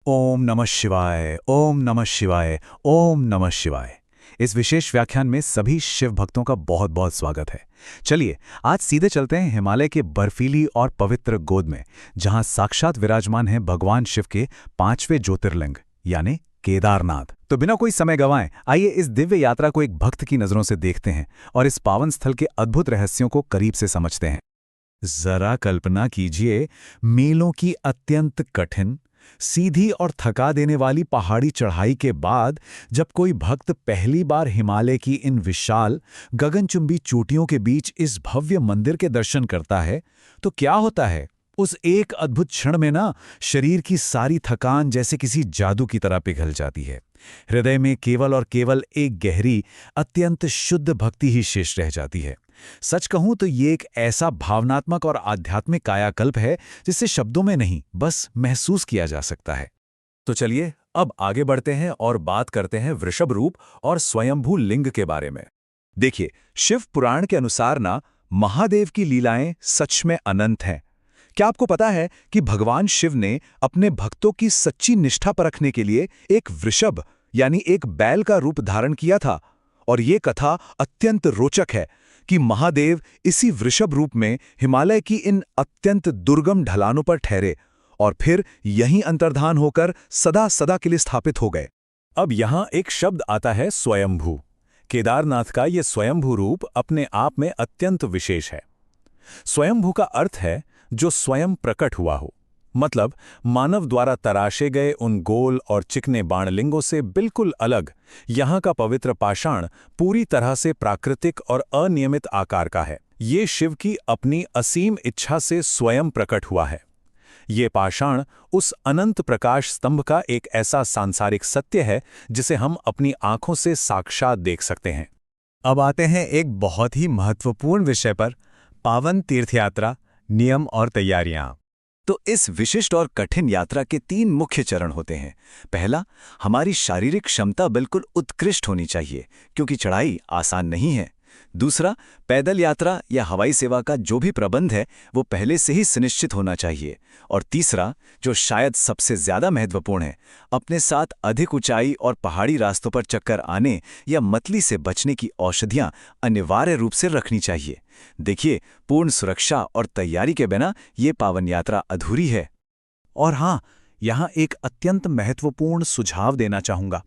ओम नमः शिवाय, ओम नमः शिवाय, ओम नमः शिवाय। इस विशेष व्याख्यान में सभी शिव भक्तों का बहुत बहुत स्वागत है। चलिए आज सीधे चलते हैं हिमालय के बर्फीली और पवित्र गोद में, जहां साक्षात विराजमान हैं भगवान शिव के पांचवें ज्योतिर्लिंग यानी केदारनाथ। तो बिना कोई समय गंवाए आइए इस दिव्य यात्रा को एक भक्त की नजरों से देखते हैं और इस पावन स्थल के अद्भुत रहस्यों को करीब से समझते हैं। जरा कल्पना कीजिए, मीलों की अत्यंत कठिन, सीधी और थका देने वाली पहाड़ी चढ़ाई के बाद जब कोई भक्त पहली बार हिमालय की इन विशाल गगनचुंबी चोटियों के बीच इस भव्य मंदिर के दर्शन करता है, तो क्या होता है? उस एक अद्भुत क्षण में ना शरीर की सारी थकान जैसे किसी जादू की तरह पिघल जाती है। हृदय में केवल और केवल एक गहरी, अत्यंत शुद्ध भक्ति ही शेष रह जाती है। सच कहूं तो ये एक ऐसा भावनात्मक और आध्यात्मिक कायाकल्प है जिसे शब्दों में नहीं, बस महसूस किया जा सकता है। तो चलिए अब आगे बढ़ते हैं और बात करते हैं वृषभ रूप और स्वयंभू लिंग के बारे में। देखिए, शिव पुराण के अनुसार ना महादेव की लीलाएं सच में अनंत हैं। क्या आपको पता है कि भगवान शिव ने अपने भक्तों की सच्ची निष्ठा परखने के लिए एक वृषभ यानी एक बैल का रूप धारण किया था? और ये कथा अत्यंत रोचक है कि महादेव इसी वृषभ रूप में हिमालय की इन अत्यंत दुर्गम ढलानों पर ठहरे और फिर यहीं अंतर्धान होकर सदा सदा के लिए स्थापित हो गए। अब यहाँ एक शब्द आता है स्वयंभू। केदारनाथ का ये स्वयंभू रूप अपने आप में अत्यंत विशेष है। स्वयंभू का अर्थ है जो स्वयं प्रकट हुआ हो, मतलब मानव द्वारा तराशे गए उन गोल और चिकने बाणलिंगों से बिल्कुल अलग यहाँ का पवित्र पाषाण पूरी तरह से प्राकृतिक और अनियमित आकार का है। ये शिव की अपनी असीम इच्छा से स्वयं प्रकट हुआ है। ये पाषाण उस अनंत प्रकाश स्तंभ का एक ऐसा सांसारिक सत्य है जिसे हम अपनी आंखों से साक्षात देख सकते हैं। अब आते हैं एक बहुत ही महत्वपूर्ण विषय पर, पावन तीर्थयात्रा, नियम और तैयारियां। तो इस विशिष्ट और कठिन यात्रा के 3 मुख्य चरण होते हैं। पहला, हमारी शारीरिक क्षमता बिल्कुल उत्कृष्ट होनी चाहिए क्योंकि चढ़ाई आसान नहीं है। दूसरा, पैदल यात्रा या हवाई सेवा का जो भी प्रबंध है वो पहले से ही सुनिश्चित होना चाहिए। और तीसरा, जो शायद सबसे ज्यादा महत्वपूर्ण है, अपने साथ अधिक ऊंचाई और पहाड़ी रास्तों पर चक्कर आने या मतली से बचने की औषधियां अनिवार्य रूप से रखनी चाहिए। देखिए, पूर्ण सुरक्षा और तैयारी के बिना ये पावन यात्रा अधूरी है। और हाँ, यहाँ एक अत्यंत महत्वपूर्ण सुझाव देना चाहूँगा।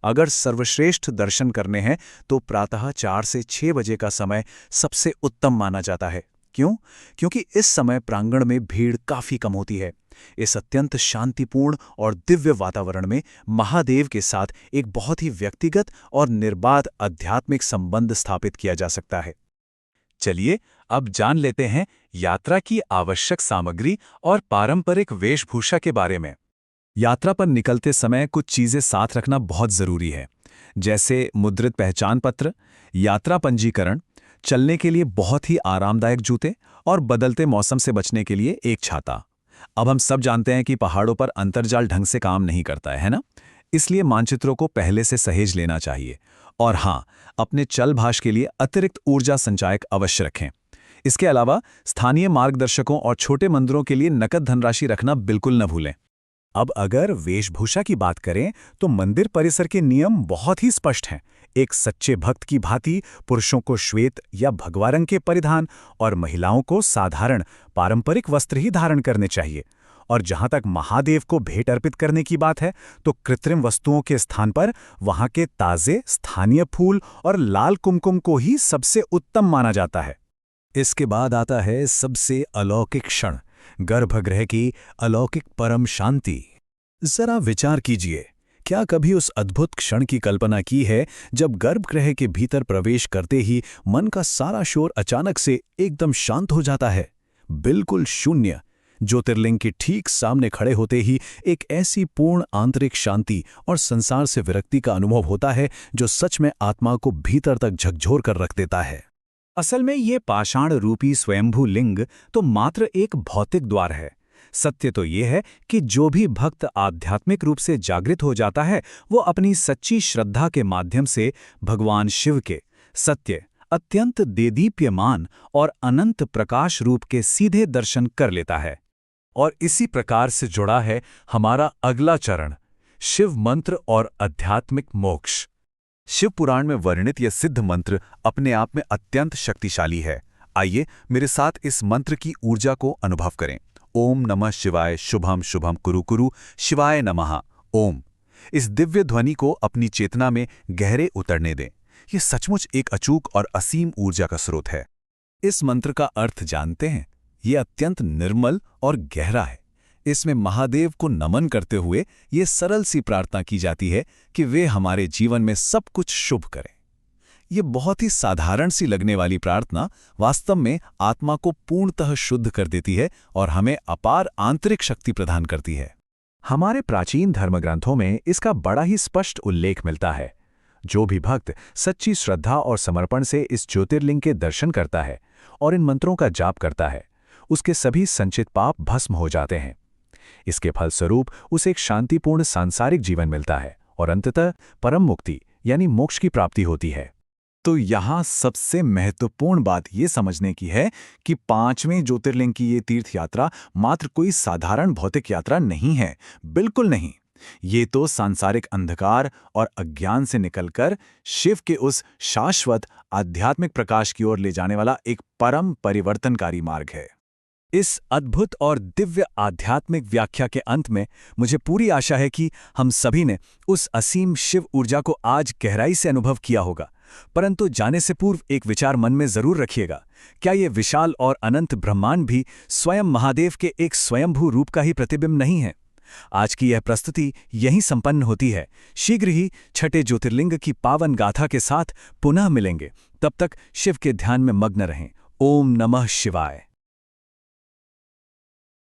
अगर सर्वश्रेष्ठ दर्शन करने हैं तो प्रातः 4 से 6 बजे का समय सबसे उत्तम माना जाता है। क्यों? क्योंकि इस समय प्रांगण में भीड़ काफ़ी कम होती है। इस अत्यंत शांतिपूर्ण और दिव्य वातावरण में महादेव के साथ एक बहुत ही व्यक्तिगत और निर्बाध आध्यात्मिक संबंध स्थापित किया जा सकता है। चलिए अब जान लेते हैं यात्रा की आवश्यक सामग्री और पारंपरिक वेशभूषा के बारे में। यात्रा पर निकलते समय कुछ चीजें साथ रखना बहुत जरूरी है, जैसे मुद्रित पहचान पत्र, यात्रा पंजीकरण, चलने के लिए बहुत ही आरामदायक जूते और बदलते मौसम से बचने के लिए एक छाता। अब हम सब जानते हैं कि पहाड़ों पर अंतर्जाल ढंग से काम नहीं करता है ना? इसलिए मानचित्रों को पहले से सहेज लेना चाहिए। और हाँ, अपने चल भाष के लिए अतिरिक्त ऊर्जा संचायक अवश्य रखें। इसके अलावा स्थानीय मार्गदर्शकों और छोटे मंदिरों के लिए नकद धनराशि रखना बिल्कुल न भूलें। अब अगर वेशभूषा की बात करें तो मंदिर परिसर के नियम बहुत ही स्पष्ट हैं। एक सच्चे भक्त की भांति पुरुषों को श्वेत या भगवा रंग के परिधान और महिलाओं को साधारण पारंपरिक वस्त्र ही धारण करने चाहिए। और जहां तक महादेव को भेंट अर्पित करने की बात है तो कृत्रिम वस्तुओं के स्थान पर वहां के ताजे स्थानीय फूल और लाल कुमकुम को ही सबसे उत्तम माना जाता है। इसके बाद आता है सबसे अलौकिक क्षण, गर्भगृह की अलौकिक परम शांति। जरा विचार कीजिए, क्या कभी उस अद्भुत क्षण की कल्पना की है जब गर्भगृह के भीतर प्रवेश करते ही मन का सारा शोर अचानक से एकदम शांत हो जाता है? बिल्कुल शून्य। ज्योतिर्लिंग के ठीक सामने खड़े होते ही एक ऐसी पूर्ण आंतरिक शांति और संसार से विरक्ति का अनुभव होता है जो सच में आत्मा को भीतर तक झकझोर कर रख देता है। असल में ये पाषाण रूपी स्वयंभू लिंग तो मात्र एक भौतिक द्वार है। सत्य तो ये है कि जो भी भक्त आध्यात्मिक रूप से जागृत हो जाता है वो अपनी सच्ची श्रद्धा के माध्यम से भगवान शिव के सत्य, अत्यंत देदीप्यमान और अनंत प्रकाश रूप के सीधे दर्शन कर लेता है। और इसी प्रकार से जुड़ा है हमारा अगला चरण, शिव मंत्र और आध्यात्मिक मोक्ष। शिव पुराण में वर्णित यह सिद्ध मंत्र अपने आप में अत्यंत शक्तिशाली है। आइए मेरे साथ इस मंत्र की ऊर्जा को अनुभव करें। ओम नमः शिवाय, शुभम शुभम कुरु कुरु, शिवाय नमः। ओम। इस दिव्य ध्वनि को अपनी चेतना में गहरे उतरने दें। यह सचमुच एक अचूक और असीम ऊर्जा का स्रोत है। इस मंत्र का अर्थ जानते हैं? ये अत्यंत निर्मल और गहरा है। इसमें महादेव को नमन करते हुए ये सरल सी प्रार्थना की जाती है कि वे हमारे जीवन में सब कुछ शुभ करें। ये बहुत ही साधारण सी लगने वाली प्रार्थना वास्तव में आत्मा को पूर्णतः शुद्ध कर देती है और हमें अपार आंतरिक शक्ति प्रदान करती है। हमारे प्राचीन धर्मग्रंथों में इसका बड़ा ही स्पष्ट उल्लेख मिलता है। जो भी भक्त सच्ची श्रद्धा और समर्पण से इस ज्योतिर्लिंग के दर्शन करता है और इन मंत्रों का जाप करता है, उसके सभी संचित पाप भस्म हो जाते हैं। इसके फलस्वरूप उसे एक शांतिपूर्ण सांसारिक जीवन मिलता है और अंततः परम मुक्ति यानी मोक्ष की प्राप्ति होती है। तो यहाँ सबसे महत्वपूर्ण बात ये समझने की है कि 5वें ज्योतिर्लिंग की ये तीर्थ यात्रा मात्र कोई साधारण भौतिक यात्रा नहीं है, बिल्कुल नहीं। ये तो सांसारिक अंधकार और अज्ञान से निकलकर शिव के उस शाश्वत आध्यात्मिक प्रकाश की ओर ले जाने वाला एक परम परिवर्तनकारी मार्ग है। इस अद्भुत और दिव्य आध्यात्मिक व्याख्या के अंत में मुझे पूरी आशा है कि हम सभी ने उस असीम शिव ऊर्जा को आज गहराई से अनुभव किया होगा। परंतु जाने से पूर्व एक विचार मन में जरूर रखिएगा, क्या ये विशाल और अनंत ब्रह्मांड भी स्वयं महादेव के एक स्वयंभू रूप का ही प्रतिबिंब नहीं है? आज की यह प्रस्तुति यहीं संपन्न होती है। शीघ्र ही छठे ज्योतिर्लिंग की पावन गाथा के साथ पुनः मिलेंगे। तब तक शिव के ध्यान में मग्न रहें। ओम नमः शिवाय।